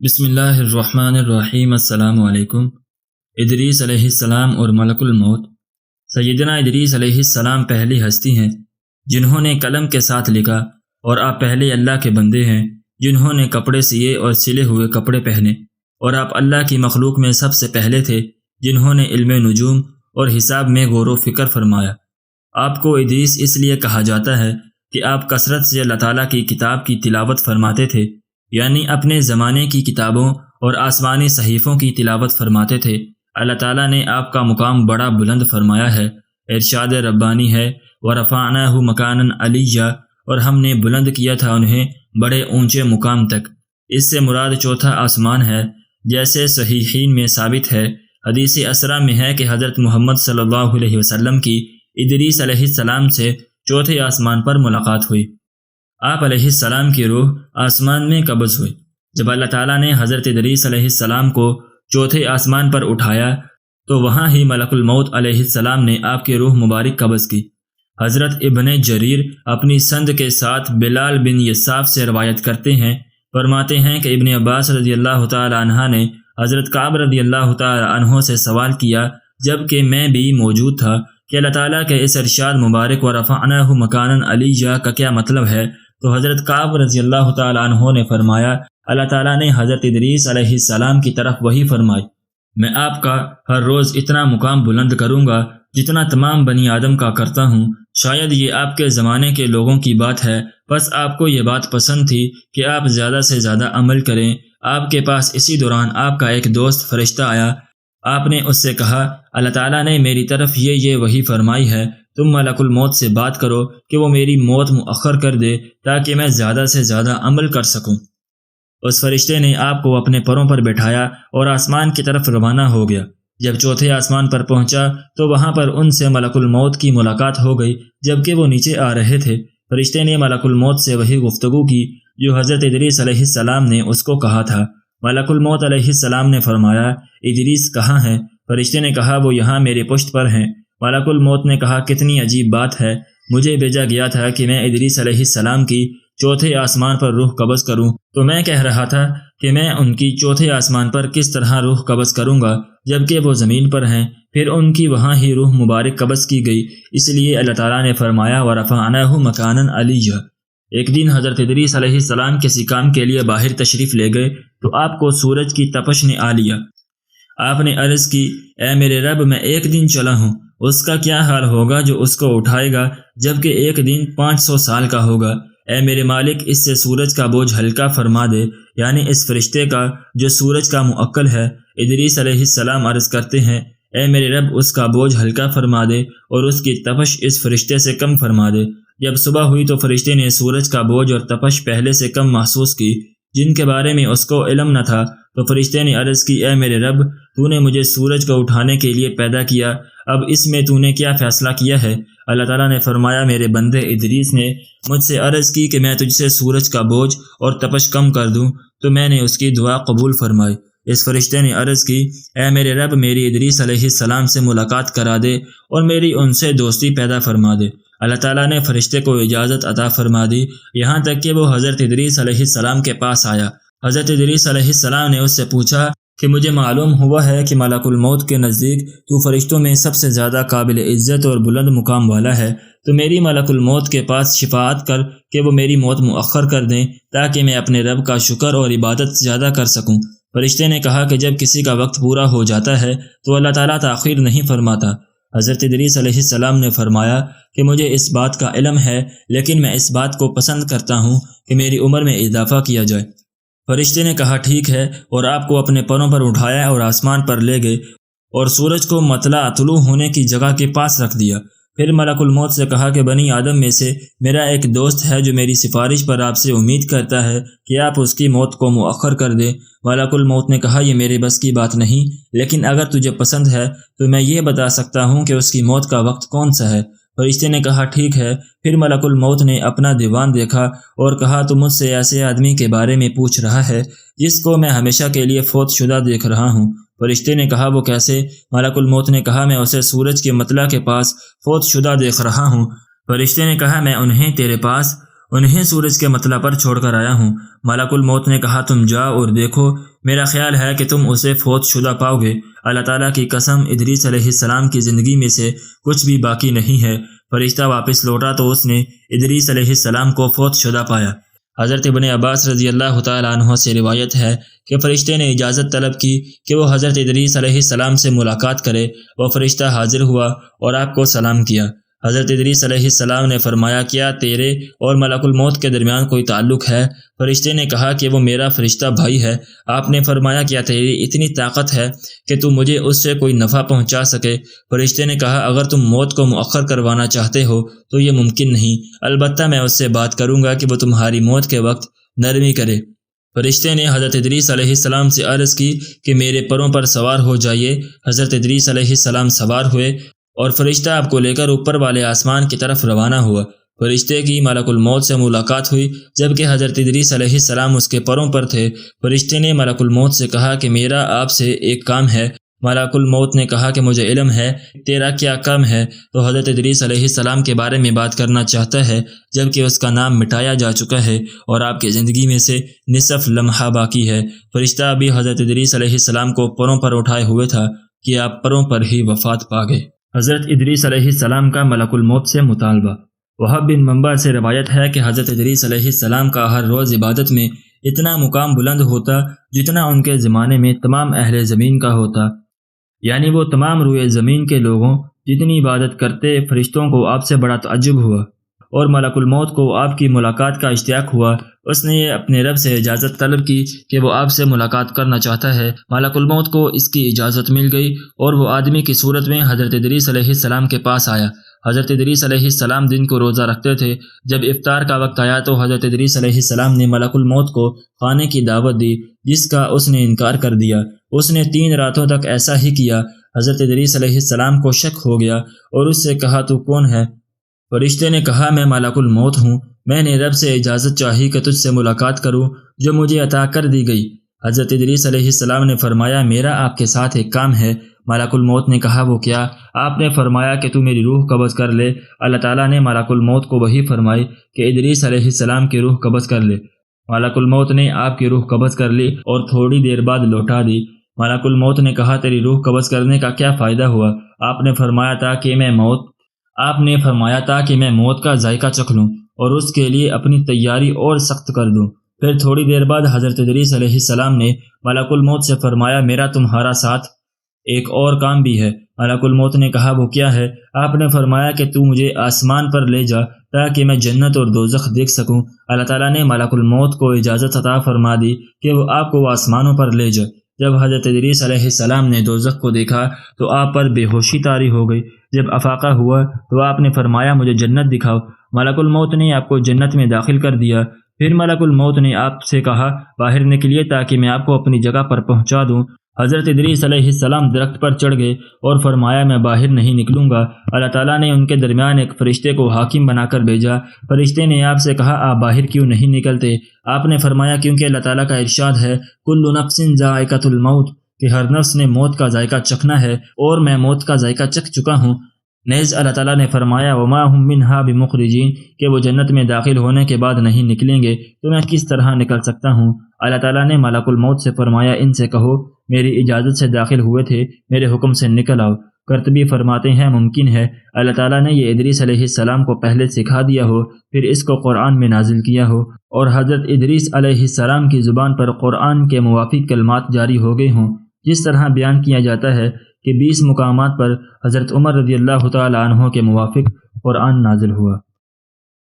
بسم اللہ الرحمن الرحیم۔ السلام علیکم۔ ادریس علیہ السلام اور ملک الموت۔ سیدنا ادریس علیہ السلام پہلی ہستی ہیں جنہوں نے قلم کے ساتھ لکھا، اور آپ پہلے اللہ کے بندے ہیں جنہوں نے کپڑے سیے اور سلے ہوئے کپڑے پہنے، اور آپ اللہ کی مخلوق میں سب سے پہلے تھے جنہوں نے علم نجوم اور حساب میں غور و فکر فرمایا۔ آپ کو ادریس اس لیے کہا جاتا ہے کہ آپ کثرت سے اللہ تعالیٰ کی کتاب کی تلاوت فرماتے تھے، یعنی اپنے زمانے کی کتابوں اور آسمانی صحیفوں کی تلاوت فرماتے تھے۔ اللہ تعالیٰ نے آپ کا مقام بڑا بلند فرمایا ہے۔ ارشاد ربانی ہے وَرَفَعْنَاهُ مَكَانًا عَلِيًّا، اور ہم نے بلند کیا تھا انہیں بڑے اونچے مقام تک۔ اس سے مراد چوتھا آسمان ہے، جیسے صحیحین میں ثابت ہے۔ حدیث اسرا میں ہے کہ حضرت محمد صلی اللہ علیہ وسلم کی ادریس علیہ السلام سے چوتھے آسمان پر ملاقات ہوئی۔ آپ علیہ السلام کی روح آسمان میں قبض ہوئی۔ جب اللہ تعالیٰ نے حضرت ادریس علیہ السلام کو چوتھے آسمان پر اٹھایا تو وہاں ہی ملک الموت علیہ السلام نے آپ کی روح مبارک قبض کی۔ حضرت ابن جریر اپنی سند کے ساتھ بلال بن یساف سے روایت کرتے ہیں، فرماتے ہیں کہ ابن عباس رضی اللہ تعالی عنہ نے حضرت کعب رضی اللہ تعالی عنہ سے سوال کیا، جب کہ میں بھی موجود تھا، کہ اللہ تعالیٰ کے اس ارشاد مبارک وَرَفَعْنَاهُ مَكَانًا عَلِيًّا کا کیا مطلب ہے؟ تو حضرت کعب رضی اللہ تعالی عنہ نے فرمایا، اللہ تعالیٰ نے حضرت ادریس علیہ السلام کی طرف وحی فرمائی، میں آپ کا ہر روز اتنا مقام بلند کروں گا جتنا تمام بنی آدم کا کرتا ہوں۔ شاید یہ آپ کے زمانے کے لوگوں کی بات ہے، بس آپ کو یہ بات پسند تھی کہ آپ زیادہ سے زیادہ عمل کریں۔ آپ کے پاس اسی دوران آپ کا ایک دوست فرشتہ آیا۔ آپ نے اس سے کہا، اللہ تعالیٰ نے میری طرف یہ وحی فرمائی ہے، تم ملک الموت سے بات کرو کہ وہ میری موت مؤخر کر دے تاکہ میں زیادہ سے زیادہ عمل کر سکوں۔ اس فرشتے نے آپ کو اپنے پروں پر بٹھایا اور آسمان کی طرف روانہ ہو گیا۔ جب چوتھے آسمان پر پہنچا تو وہاں پر ان سے ملک الموت کی ملاقات ہو گئی، جبکہ وہ نیچے آ رہے تھے۔ فرشتے نے ملک الموت سے وہی گفتگو کی جو حضرت ادریس علیہ السلام نے اس کو کہا تھا۔ ملک الموت علیہ السلام نے فرمایا، ادریس کہاں ہے؟ فرشتے نے کہا، وہ یہاں میرے پشت پر ہیں۔ ملک الموت نے کہا، کتنی عجیب بات ہے، مجھے بھیجا گیا تھا کہ میں ادریس علیہ السلام کی چوتھے آسمان پر روح قبض کروں، تو میں کہہ رہا تھا کہ میں ان کی چوتھے آسمان پر کس طرح روح قبض کروں گا جبکہ وہ زمین پر ہیں۔ پھر ان کی وہاں ہی روح مبارک قبض کی گئی، اس لیے اللہ تعالیٰ نے فرمایا وَرَفَعْنَاهُ مَكَانًا عَلِيًّا۔ ایک دن حضرت ادریس علیہ السلام کسی کام کے لیے باہر تشریف لے گئے تو آپ کو سورج کی تپش نے آ لیا۔ آپ نے عرض کی، اے میرے رب، میں ایک دن چلا ہوں، اس کا کیا حال ہوگا جو اس کو اٹھائے گا جبکہ ایک دن 500 سال کا ہوگا؟ اے میرے مالک، اس سے سورج کا بوجھ ہلکا فرما دے، یعنی اس فرشتے کا جو سورج کا موکل ہے۔ ادریس علیہ السلام عرض کرتے ہیں، اے میرے رب، اس کا بوجھ ہلکا فرما دے اور اس کی تپش اس فرشتے سے کم فرما دے۔ جب صبح ہوئی تو فرشتے نے سورج کا بوجھ اور تپش پہلے سے کم محسوس کی، جن کے بارے میں اس کو علم نہ تھا۔ تو فرشتے نے عرض کی، اے میرے رب، تو نے مجھے سورج کو اٹھانے کے لیے پیدا کیا، اب اس میں تو نے کیا فیصلہ کیا ہے؟ اللہ تعالیٰ نے فرمایا، میرے بندے ادریس نے مجھ سے عرض کی کہ میں تجھ سے سورج کا بوجھ اور تپش کم کر دوں، تو میں نے اس کی دعا قبول فرمائی۔ اس فرشتے نے عرض کی، اے میرے رب، میری ادریس علیہ السلام سے ملاقات کرا دے اور میری ان سے دوستی پیدا فرما دے۔ اللہ تعالیٰ نے فرشتے کو اجازت عطا فرما دی، یہاں تک کہ وہ حضرت ادریس علیہ السلام کے پاس آیا۔ حضرت ادریس علیہ السلام نے اس سے پوچھا کہ مجھے معلوم ہوا ہے کہ ملک الموت کے نزدیک تو فرشتوں میں سب سے زیادہ قابل عزت اور بلند مقام والا ہے، تو میری ملک الموت کے پاس شفاعت کر کہ وہ میری موت مؤخر کر دیں تاکہ میں اپنے رب کا شکر اور عبادت زیادہ کر سکوں۔ فرشتے نے کہا کہ جب کسی کا وقت پورا ہو جاتا ہے تو اللہ تعالیٰ تاخیر نہیں فرماتا۔ حضرت ادریس علیہ السلام نے فرمایا کہ مجھے اس بات کا علم ہے، لیکن میں اس بات کو پسند کرتا ہوں کہ میری عمر میں اضافہ کیا جائے۔ فرشتے نے کہا، ٹھیک ہے، اور آپ کو اپنے پروں پر اٹھایا اور آسمان پر لے گئے اور سورج کو مطلع طلوع ہونے کی جگہ کے پاس رکھ دیا۔ پھر ملک الموت سے کہا کہ بنی آدم میں سے میرا ایک دوست ہے جو میری سفارش پر آپ سے امید کرتا ہے کہ آپ اس کی موت کو مؤخر کر دیں۔ ملک الموت نے کہا، یہ میرے بس کی بات نہیں، لیکن اگر تجھے پسند ہے تو میں یہ بتا سکتا ہوں کہ اس کی موت کا وقت کون سا ہے۔ فرشتے نے کہا، ٹھیک ہے۔ پھر ملک الموت نے اپنا دیوان دیکھا اور کہا، تو مجھ سے ایسے آدمی کے بارے میں پوچھ رہا ہے جس کو میں ہمیشہ کے لیے فوت شدہ دیکھ رہا ہوں۔ فرشتے نے کہا، وہ کیسے؟ ملک الموت نے کہا، میں اسے سورج کے مطلع کے پاس فوت شدہ دیکھ رہا ہوں۔ فرشتے نے کہا، میں انہیں تیرے پاس انہیں سورج کے مطلع پر چھوڑ کر آیا ہوں۔ ملک الموت نے کہا تم جاؤ اور دیکھو، میرا خیال ہے کہ تم اسے فوت شدہ پاؤ گے۔ اللہ تعالیٰ کی قسم، ادریس علیہ السلام کی زندگی میں سے کچھ بھی باقی نہیں ہے۔ فرشتہ واپس لوٹا تو اس نے ادریس علیہ السلام کو فوت شدہ پایا۔ حضرت ابن عباس رضی اللہ تعالیٰ عنہ سے روایت ہے کہ فرشتے نے اجازت طلب کی کہ وہ حضرت ادریس علیہ السلام سے ملاقات کرے۔ وہ فرشتہ حاضر ہوا اور آپ کو سلام کیا۔ حضرت ادریس علیہ السلام نے فرمایا کیا تیرے اور ملک الموت کے درمیان کوئی تعلق ہے؟ فرشتے نے کہا کہ وہ میرا فرشتہ بھائی ہے۔ آپ نے فرمایا کیا تیری اتنی طاقت ہے کہ تم مجھے اس سے کوئی نفع پہنچا سکے؟ فرشتے نے کہا اگر تم موت کو مؤخر کروانا چاہتے ہو تو یہ ممکن نہیں، البتہ میں اس سے بات کروں گا کہ وہ تمہاری موت کے وقت نرمی کرے۔ فرشتے نے حضرت ادریس علیہ السلام سے عرض کی کہ میرے پروں پر سوار ہو جائیے۔ حضرت ادریس علیہ السلام سوار ہوئے اور فرشتہ آپ کو لے کر اوپر والے آسمان کی طرف روانہ ہوا۔ فرشتے کی ملک الموت سے ملاقات ہوئی جبکہ حضرت ادریس علیہ السلام اس کے پروں پر تھے۔ فرشتے نے ملک الموت سے کہا کہ میرا آپ سے ایک کام ہے۔ ملک الموت نے کہا کہ مجھے علم ہے، تیرا کیا کام ہے؟ تو حضرت ادریس علیہ السلام کے بارے میں بات کرنا چاہتا ہے جبکہ اس کا نام مٹایا جا چکا ہے اور آپ کی زندگی میں سے نصف لمحہ باقی ہے۔ فرشتہ ابھی حضرت ادریس علیہ السلام کو پروں پر اٹھائے ہوئے تھا کہ آپ پروں پر ہی وفات پا گئے۔ حضرت ادریس علیہ السلام کا ملک الموت سے مطالبہ۔ وہب بن منبع سے روایت ہے کہ حضرت ادریس علیہ السلام کا ہر روز عبادت میں اتنا مقام بلند ہوتا جتنا ان کے زمانے میں تمام اہل زمین کا ہوتا، یعنی وہ تمام روئے زمین کے لوگوں جتنی عبادت کرتے۔ فرشتوں کو آپ سے بڑا تعجب ہوا اور ملک الموت کو آپ کی ملاقات کا اشتیاق ہوا۔ اس نے اپنے رب سے اجازت طلب کی کہ وہ آپ سے ملاقات کرنا چاہتا ہے۔ ملک الموت کو اس کی اجازت مل گئی اور وہ آدمی کی صورت میں حضرت ادریس علیہ السلام کے پاس آیا۔ حضرت ادریس علیہ السلام دن کو روزہ رکھتے تھے۔ جب افطار کا وقت آیا تو حضرت ادریس علیہ السلام نے ملک الموت کو کھانے کی دعوت دی جس کا اس نے انکار کر دیا۔ اس نے 3 راتوں تک ایسا ہی کیا۔ حضرت ادریس علیہ السلام کو شک ہو گیا اور اس سے کہا تو کون ہے؟ فرشتے نے کہا میں ملک الموت ہوں، میں نے رب سے اجازت چاہی کہ تجھ سے ملاقات کروں جو مجھے عطا کر دی گئی۔ حضرت ادریس علیہ السلام نے فرمایا میرا آپ کے ساتھ ایک کام ہے۔ ملک الموت نے کہا وہ کیا؟ آپ نے فرمایا کہ تو میری روح قبض کر لے۔ اللہ تعالیٰ نے ملک الموت کو وحی فرمائی کہ ادریس علیہ السلام کی روح قبض کر لے۔ ملک الموت نے آپ کی روح قبض کر لی اور تھوڑی دیر بعد لوٹا دی۔ ملک الموت نے کہا تیری روح قبض کرنے کا کیا فائدہ ہوا؟ آپ نے فرمایا تھا کہ میں موت کا ذائقہ چکھ لوں اور اس کے لیے اپنی تیاری اور سخت کر دوں۔ پھر تھوڑی دیر بعد حضرت ادریس علیہ السلام نے ملک الموت سے فرمایا میرا تمہارا ساتھ ایک اور کام بھی ہے۔ ملک الموت نے کہا وہ کیا ہے؟ آپ نے فرمایا کہ تو مجھے آسمان پر لے جا تاکہ میں جنت اور دوزخ دیکھ سکوں۔ اللہ تعالیٰ نے ملک الموت کو اجازت عطا فرما دی کہ وہ آپ کو آسمانوں پر لے جائے۔ جب حضرت ادریس علیہ السلام نے دوزخ کو دیکھا تو آپ پر بے ہوشی طاری ہو گئی۔ جب افاقہ ہوا تو آپ نے فرمایا مجھے جنت دکھاؤ۔ ملک الموت نے آپ کو جنت میں داخل کر دیا۔ پھر ملک الموت نے آپ سے کہا باہر نکلیے تاکہ میں آپ کو اپنی جگہ پر پہنچا دوں۔ حضرت ادریس علیہ السلام درخت پر چڑھ گئے اور فرمایا میں باہر نہیں نکلوں گا۔ اللہ تعالیٰ نے ان کے درمیان ایک فرشتے کو حاکم بنا کر بھیجا۔ فرشتے نے آپ سے کہا آپ باہر کیوں نہیں نکلتے؟ آپ نے فرمایا کیونکہ اللہ تعالیٰ کا ارشاد ہے کل نفس ذائقۃ الموت، کہ ہر نفس نے موت کا ذائقہ چکھنا ہے اور میں موت کا ذائقہ چکھ چکا ہوں۔ نیز اللہ تعالیٰ نے فرمایا وما ہم منہا بمخرجین، کہ وہ جنت میں داخل ہونے کے بعد نہیں نکلیں گے تو میں کس طرح نکل سکتا ہوں؟ اللہ تعالیٰ نے ملک الموت سے فرمایا ان سے کہو میری اجازت سے داخل ہوئے تھے، میرے حکم سے نکل آؤ۔ قرطبی فرماتے ہیں ممکن ہے اللہ تعالیٰ نے یہ ادریس علیہ السلام کو پہلے سکھا دیا ہو پھر اس کو قرآن میں نازل کیا ہو اور حضرت ادریس علیہ السلام کی زبان پر قرآن کے موافق کلمات جاری ہو گئے ہوں۔ جس طرح بیان کیا جاتا ہے کہ 20 مقامات پر حضرت عمر رضی اللہ تعالی عنہ کے موافق قرآن نازل ہوا۔